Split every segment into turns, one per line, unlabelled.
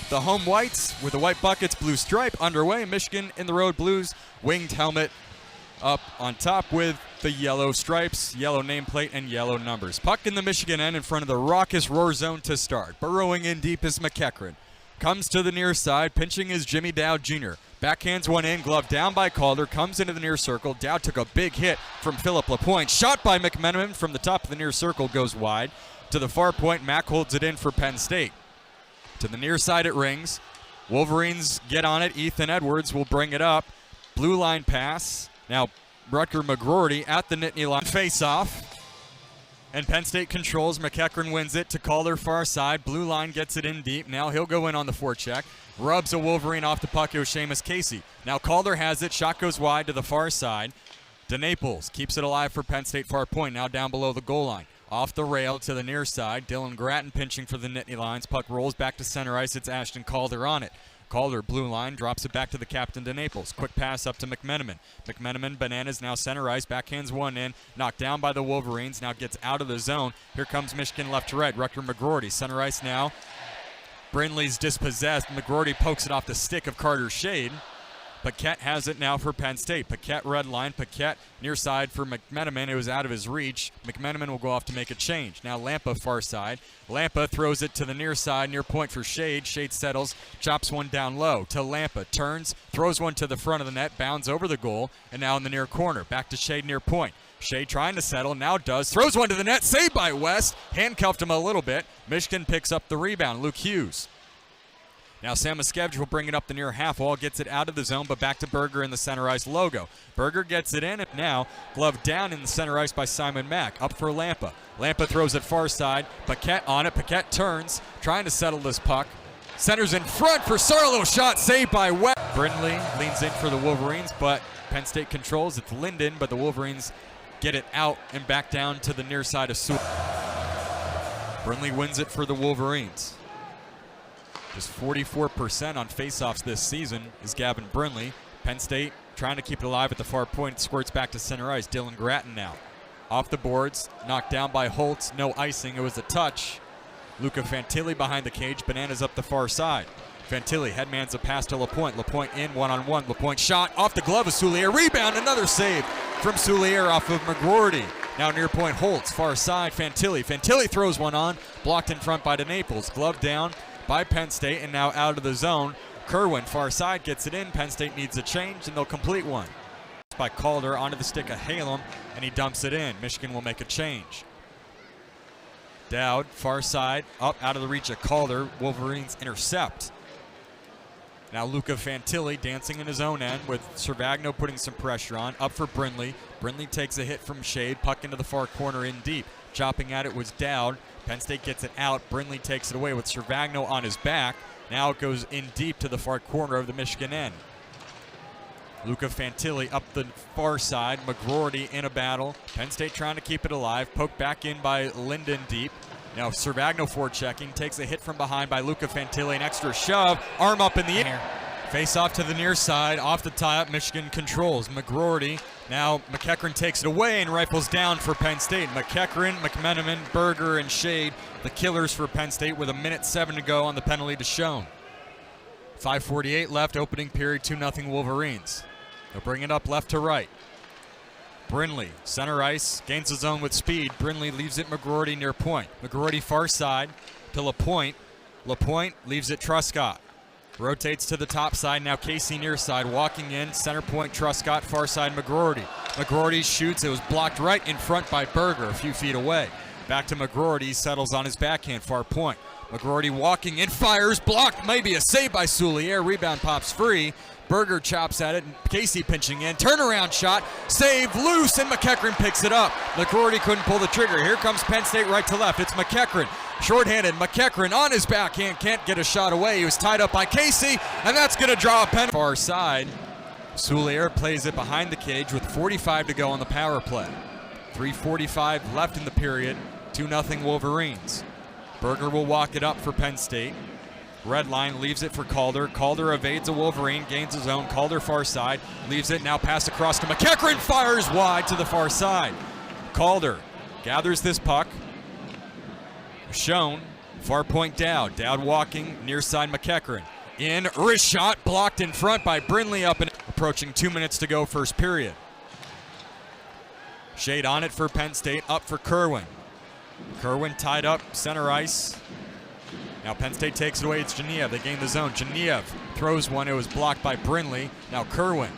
The home whites with the white buckets, blue stripe underway. Michigan in the road blues, winged helmet up on top with the yellow stripes, yellow nameplate, and yellow numbers. Puck in the Michigan end in front of the raucous roar zone to start. Burrowing in deep is McEachron. Comes to the near side, pinching is Jimmy Dowd Jr. Backhands one in, glove down by Calder, comes into the near circle. Dowd took a big hit from Philip Lapointe. Shot by McMenamin from the top of the near circle, goes wide. To the far point, Mack holds it in for Penn State. To the near side it rings. Wolverines get on it. Ethan Edwards will bring it up. Blue line pass. Now Rutger McGroarty at the Nittany line. Face off. And Penn State controls. McEachron wins it to Calder far side. Blue line gets it in deep. Now he'll go in on the forecheck. Rubs a Wolverine off the puck. It was Seamus Casey. Now Calder has it. Shot goes wide to the far side. DeNaples keeps it alive for Penn State far point. Now down below the goal line. Off the rail to the near side. Dylan Gratton pinching for the Nittany lines. Puck rolls back to center ice. It's Ashton Calder on it. Calder, blue line, drops it back to the captain DeNaples. Quick pass up to McMenamin. McMenamin, bananas, now center ice. Backhands one in. Knocked down by the Wolverines. Now gets out of the zone. Here comes Michigan left to right. Rutger McGroarty, center ice now. Brindley's dispossessed. McGroarty pokes it off the stick of Carter Shade. Paquette has it now for Penn State. Paquette red line. Paquette near side for McMenamin. It was out of his reach. McMenamin will go off to make a change. Now Lampa far side. Lampa throws it to the near side, near point for Shade. Shade settles, chops one down low to Lampa. Turns, throws one to the front of the net, bounds over the goal, and now in the near corner. Back to Shade near point. Shade trying to settle, now does. Throws one to the net, saved by West. Handcuffed him a little bit. Michigan picks up the rebound. Luke Hughes. Now Sam Muskevich will bring it up the near half wall, gets it out of the zone, but back to Berger in the center ice logo. Berger gets it in, and now glove down in the center ice by Simon Mack. Up for Lampa. Lampa throws it far side. Paquette on it. Paquette turns, trying to settle this puck. Centers in front for Sarlo. Shot saved by West. Brindley leans in for the Wolverines, but Penn State controls. It's Linden, but the Wolverines get it out and back down to the near side of Sewell. Brindley wins it for the Wolverines. Just 44% on faceoffs this season is Gavin Brindley. Penn State trying to keep it alive at the far point. Squirts back to center ice. Dylan Gratton now. Off the boards, knocked down by Holtz. No icing, it was a touch. Luca Fantilli behind the cage. Bananas up the far side. Fantilli headmans a pass to Lapointe. Lapointe in one-on-one. Lapointe shot off the glove of Soulier. Rebound, another save from Soulier off of McGroarty. Now near point Holtz, far side, Fantilli. Fantilli throws one on, blocked in front by DeNaples. Glove down by Penn State, and now out of the zone. Kerwin, far side, gets it in. Penn State needs a change, and they'll complete one. By Calder onto the stick of Halem, and he dumps it in. Michigan will make a change. Dowd, far side, up out of the reach of Calder. Wolverines intercept. Now Luca Fantilli dancing in his own end with Cervagno putting some pressure on. Up for Brindley. Brindley takes a hit from Shade. Puck into the far corner in deep. Chopping at it was Dowd. Penn State gets it out. Brindley takes it away with Cervagno on his back. Now it goes in deep to the far corner of the Michigan end. Luca Fantilli up the far side. McGroarty in a battle. Penn State trying to keep it alive. Poked back in by Linden deep. Now Cervagno forechecking. Takes a hit from behind by Luca Fantilli. An extra shove. Arm up in the air. Face off to the near side. Off the tie-up. Michigan controls. McGroarty. Now McEachron takes it away and rifles down for Penn State. McEachron, McMenamin, Berger, and Shade, the killers for Penn State with 1:07 to go on the penalty to Schoen. 5:48 left, opening period, 2-0 Wolverines. They'll bring it up left to right. Brindley, center ice, gains the zone with speed. Brindley leaves it McGroarty near point. McGroarty far side to Lapointe. Lapointe leaves it Truscott. Rotates to the top side, now Casey near side, walking in, center point Truscott, far side McGroarty. McGroarty shoots, it was blocked right in front by Berger, a few feet away. Back to McGroarty, settles on his backhand, far point. McGroarty walking in, fires, blocked, maybe a save by Soulier, rebound pops free. Berger chops at it, and Casey pinching in, turnaround shot, save, loose, and McEachron picks it up. McGroarty couldn't pull the trigger. Here comes Penn State right to left, it's McEachron. Short-handed, McEachron on his backhand, can't get a shot away. He was tied up by Casey, and that's going to draw a penalty. Far side, Soulier plays it behind the cage with 45 to go on the power play. 3:45 left in the period, 2-0 Wolverines. Berger will walk it up for Penn State. Red line leaves it for Calder. Calder evades a Wolverine, gains his own. Calder far side, leaves it, now pass across to McEachron, fires wide to the far side. Calder gathers this puck. Shown, Far point Dowd. Dowd walking near side McEachern. In, wrist shot blocked in front by Brindley up and approaching 2 minutes to go first period. Shade on it for Penn State, up for Kerwin. Kerwin tied up center ice. Now Penn State takes it away, it's Univ. They gain the zone. Univ throws one, it was blocked by Brindley. Now Kerwin.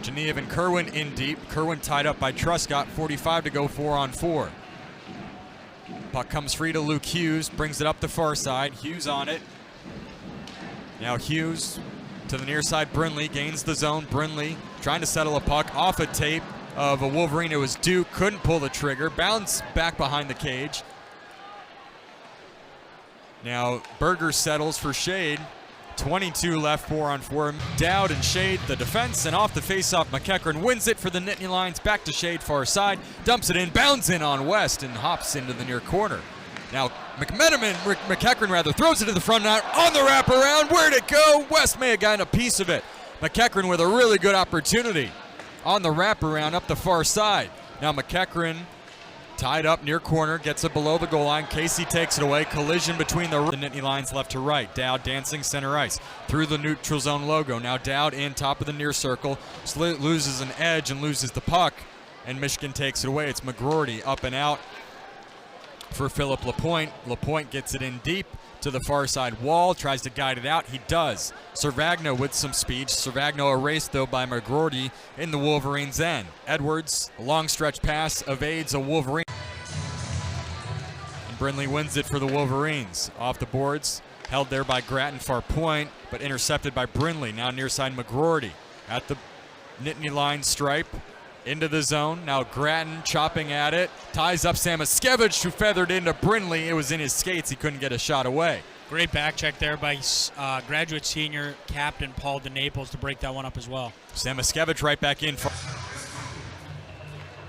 Univ and Kerwin in deep. Kerwin tied up by Truscott, 45 to go, 4-on-4. Puck comes free to Luke Hughes, brings it up the far side. Hughes on it. Now Hughes to the near side, Brindley gains the zone. Brindley trying to settle a puck off a tape of a Wolverine. It was Duke, couldn't pull the trigger. Bounce back behind the cage. Now Berger settles for Shade. 22 left, 4-on-4. Dowd and Shade, the defense, and off the faceoff, McEachern wins it for the Nittany Lions. Back to Shade, far side, dumps it in, bounds in on West, and hops into the near corner. Now McEachern throws it to the front net on the wraparound. Where'd it go? West may have gotten a piece of it. McEachern with a really good opportunity on the wraparound up the far side. Now McEachern tied up near corner, gets it below the goal line. Casey takes it away. Collision between the Nittany Lions left to right. Dowd dancing center ice through the neutral zone logo. Now Dowd in top of the near circle, loses an edge and loses the puck, and Michigan takes it away. It's McGroarty up and out for Philip Lapointe. Lapointe gets it in deep to the far side wall, tries to guide it out. He does. Servagno with some speed. Servagno erased, though, by McGroarty in the Wolverines' end. Edwards, a long stretch pass, evades a Wolverine. And Brindley wins it for the Wolverines. Off the boards, held there by Grattan, far point, but intercepted by Brindley. Now near side McGroarty at the Nittany line stripe. Into the zone. Now Grattan chopping at it. Ties up Samaskevich, who feathered into Brindley. It was in his skates. He couldn't get a shot away.
Great back check there by graduate senior captain Paul DeNaples to break that one up as well.
Samaskevich right back in.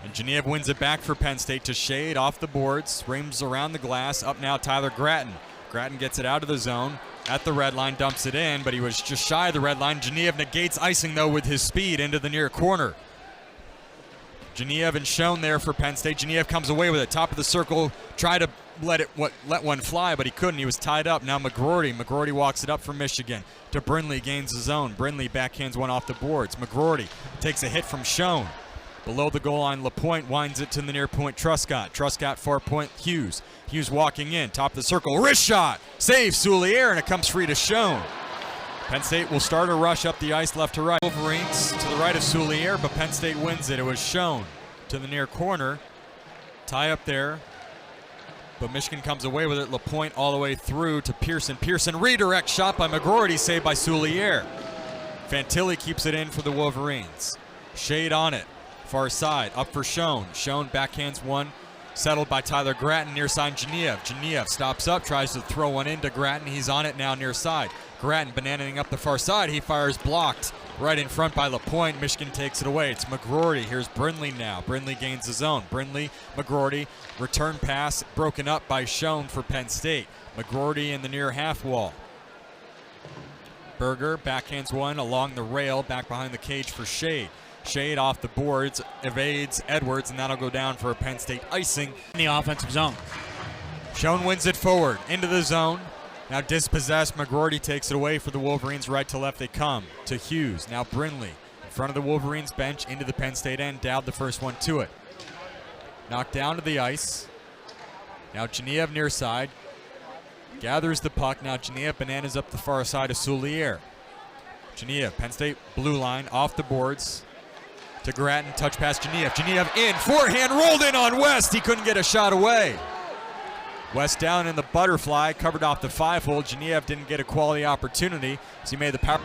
And Univ wins it back for Penn State to Shade off the boards. Rims around the glass. Up now Tyler Grattan. Grattan gets it out of the zone. At the red line, dumps it in, but he was just shy of the red line. Univ negates icing, though, with his speed into the near corner. Univ and Schoen there for Penn State. Univ comes away with it. Top of the circle. Tried to let one fly, but he couldn't. He was tied up. Now McGroarty. McGroarty walks it up for Michigan. To Brindley, gains the zone. Brindley backhands one off the boards. McGroarty takes a hit from Schoen. Below the goal line, Lapointe winds it to the near point, Truscott. Truscott far point, Hughes. Hughes walking in. Top of the circle. Wrist shot. Save Soulier, and it comes free to Schoen. Penn State will start a rush up the ice left to right. Wolverines to the right of Soulier, but Penn State wins it. It was Schoen to the near corner. Tie up there, but Michigan comes away with it. Lapointe all the way through to Pearson. Pearson redirect shot by McGroarty, saved by Soulier. Fantilli keeps it in for the Wolverines. Shade on it. Far side, up for Schoen. Schoen backhands one. Settled by Tyler Grattan near side Univ. Univ stops up, tries to throw one into Grattan. He's on it now near side. Grattan bananaing up the far side. He fires blocked right in front by Lapointe. Michigan takes it away. It's McGroarty. Here's Brindley now. Brindley gains the zone. Brindley, McGroarty, return pass broken up by Schoen for Penn State. McGroarty in the near half wall. Berger backhands one along the rail, back behind the cage for Shade. Shade off the boards, evades Edwards, and that'll go down for a Penn State icing.
In the offensive zone.
Schoen wins it forward, into the zone. Now dispossessed, McGroarty takes it away for the Wolverines. Right to left they come to Hughes. Now Brindley in front of the Wolverines bench into the Penn State end. Dowd the first one to it. Knocked down to the ice. Now Univ near side. Gathers the puck. Now Univ bananas up the far side of Soulier. Univ, Penn State blue line off the boards. To Grattan, touch pass Univ. Univ in, forehand rolled in on West. He couldn't get a shot away. West down in the butterfly, covered off the 5-hole. Univ didn't get a quality opportunity, so he made the power.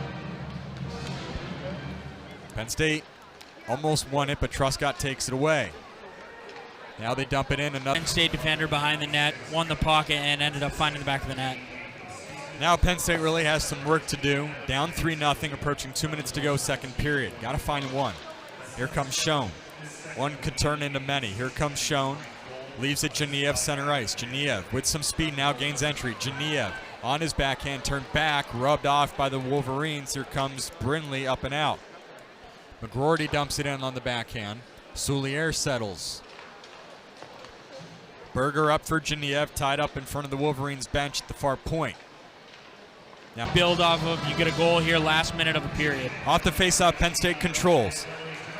Penn State almost won it, but Truscott takes it away. Now they dump it in. Another
Penn State defender behind the net, won the pocket, and ended up finding the back of the net.
Now Penn State really has some work to do. Down 3-0, approaching 2 minutes to go, second period. Got to find one. Here comes Schoen. One could turn into many. Here comes Schoen. Leaves it Univ center ice. Univ with some speed now gains entry. Univ on his backhand, turned back, rubbed off by the Wolverines. Here comes Brindley up and out. McGroarty dumps it in on the backhand. Soulier settles. Berger up for Univ, tied up in front of the Wolverines bench at the far point. Now
Build off of, you get a goal here, last minute of a period.
off the faceoff, Penn State controls.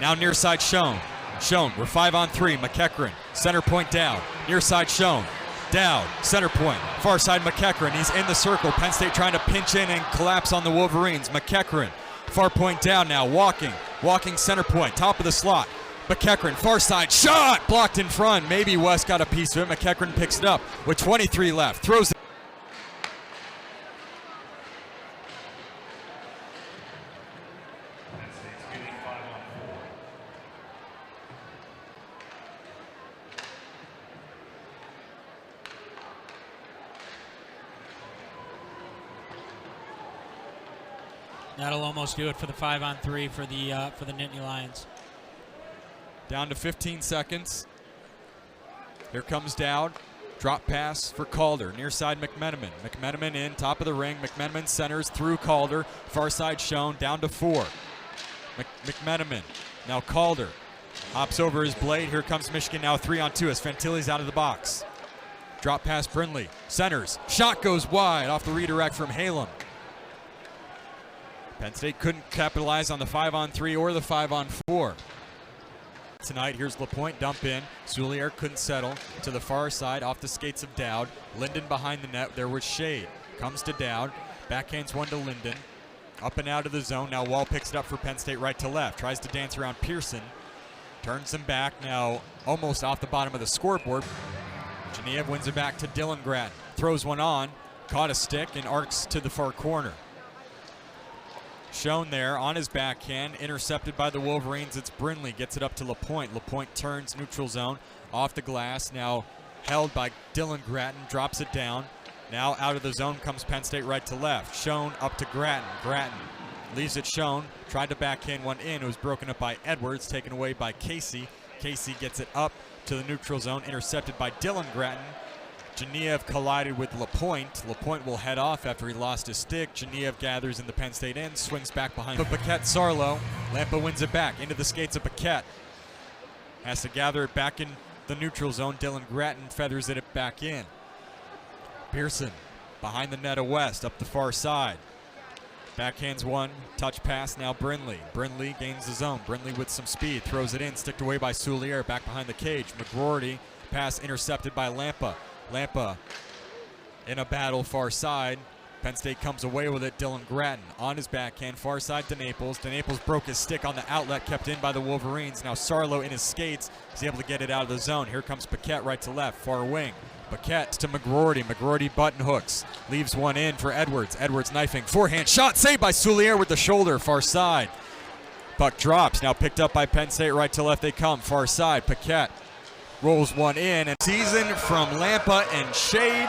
Now near side Schoen. Schoen, we're 5-on-3, McEachran, center point down. Near side Schoen, down, center point. Far side McEachran, he's in the circle. Penn State trying to pinch in and collapse on the Wolverines. McEachran, far point down now, walking center point, top of the slot. McEachran, far side, shot! Blocked in front. Maybe West got a piece of it. McEachran picks it up with 23 left. Throws it.
That'll almost do it for the 5-on-3 for the Nittany Lions.
Down to 15 seconds. Here comes Dowd. Drop pass for Calder. Near side McMenamin. McMenamin in, top of the ring. McMenamin centers through Calder. Far side Schoen, down to 4. McMenamin. Now Calder. Hops over his blade. Here comes Michigan now 3-on-2 as Fantilli's out of the box. Drop pass Brindley. Centers. Shot goes wide off the redirect from Halem. Penn State couldn't capitalize on the 5-on-3 or the 5-on-4. Tonight, here's LaPointe dump in. Soulier couldn't settle to the far side off the skates of Dowd. Linden behind the net. There was Shade. Comes to Dowd. Backhands one to Linden. Up and out of the zone. Now Wall picks it up for Penn State right to left. Tries to dance around Pearson. Turns him back now almost off the bottom of the scoreboard. Univ wins it back to Dylan Gratton. Throws one on. Caught a stick and arcs to the far corner. Shown there on his backhand, intercepted by the Wolverines. It's Brindley, gets it up to LaPointe. LaPointe turns neutral zone, off the glass, now held by Dylan Gratton, drops it down. Now out of the zone comes Penn State right to left. Shown up to Gratton. Gratton leaves it Shown, tried to backhand one in. It was broken up by Edwards, taken away by Casey. Casey gets it up to the neutral zone, intercepted by Dylan Gratton. Univ collided with LaPointe. LaPointe will head off after he lost his stick. Univ gathers in the Penn State end, swings back behind. But Paquette Sarlo, Lampa wins it back into the skates of Paquette. Has to gather it back in the neutral zone. Dylan Gratton feathers it back in. Pearson behind the net of West, up the far side. Backhands one, touch pass, now Brindley. Brindley gains the zone. Brindley with some speed, throws it in, sticked away by Soulier, back behind the cage. McGroarty, pass intercepted by Lampa. Lampa in a battle far side. Penn State comes away with it. Dylan Gratton on his backhand, far side to Naples. DeNaples broke his stick on the outlet, kept in by the Wolverines. Now Sarlo in his skates is able to get it out of the zone. Here comes Paquette right to left, far wing. Paquette to McGroarty. McGroarty button hooks, leaves one in for Edwards. Edwards knifing, forehand shot, saved by Soulier with the shoulder, far side. Puck drops, now picked up by Penn State, right to left they come, far side. Paquette rolls one in, and season from Lampa and Shade.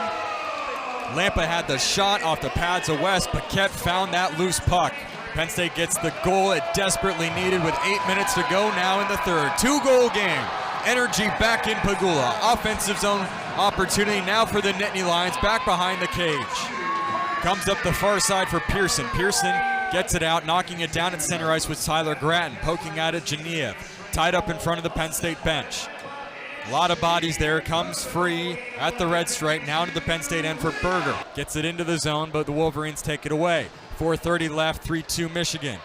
Lampa had the shot off the pads of West. Paquette found that loose puck. Penn State gets the goal it desperately needed with 8 minutes to go now in the third. 2-goal game. Energy back in Pagula. Offensive zone opportunity now for the Nittany Lions, back behind the cage. Comes up the far side for Pearson. Pearson gets it out, knocking it down at center ice with Tyler Gratton, poking at it Univ. Tied up in front of the Penn State bench. A lot of bodies there, comes free at the red stripe, now to the Penn State end for Berger. Gets it into the zone, but the Wolverines take it away. 4:30 left, 3-2 Michigan.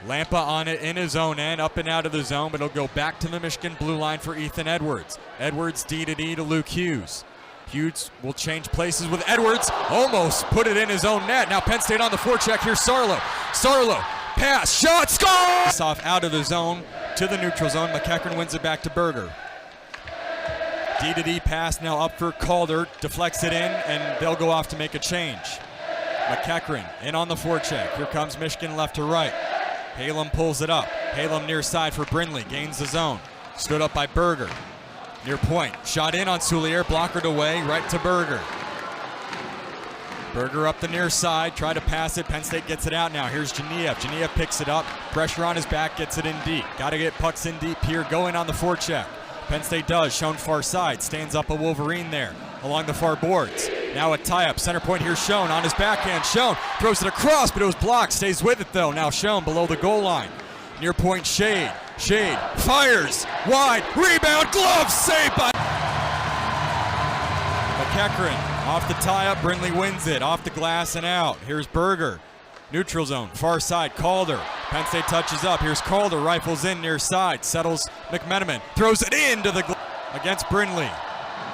Lampa on it in his own end, up and out of the zone, but it'll go back to the Michigan blue line for Ethan Edwards. Edwards D to Luke Hughes. Hughes will change places with Edwards, almost put it in his own net. Now Penn State on the forecheck, here's Sarlo. Sarlo, pass, shot, score! Off out of the zone to the neutral zone. McEachran wins it back to Berger. D pass now up for Calder, deflects it in, and they'll go off to make a change. McEachran in on the forecheck. Here comes Michigan left to right. Halem pulls it up. Halem near side for Brindley, gains the zone. Stood up by Berger. Near point, shot in on Soulier, blockered away, right to Berger. Berger up the near side, try to pass it. Penn State gets it out now. Here's Univ. Univ picks it up. Pressure on his back, gets it in deep. Got to get pucks in deep here, going on the forecheck. Penn State does, shown far side. Stands up a Wolverine there along the far boards. Now a tie-up. Center point here, Shown on his backhand. Shown throws it across, but it was blocked. Stays with it, though. Now Shown below the goal line. Near point, Shade. Shade fires. Wide. Rebound. Glove saved by... Kekrin off the tie-up. Brindley wins it. Off the glass and out. Here's Berger. Neutral zone. Far side. Calder. Penn State touches up. Here's Calder. Rifles in near side. Settles McMenamin. Throws it into the against Brindley.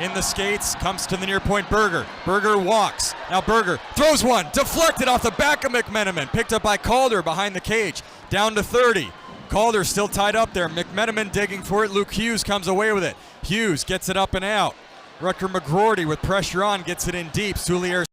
In the skates. Comes to the near point. Berger. Berger walks. Now Berger throws one. Deflected off the back of McMenamin. Picked up by Calder behind the cage. Down to 30. Calder still tied up there. McMenamin digging for it. Luke Hughes comes away with it. Hughes gets it up and out. Rutger McGroarty with pressure on gets it in deep. Soulier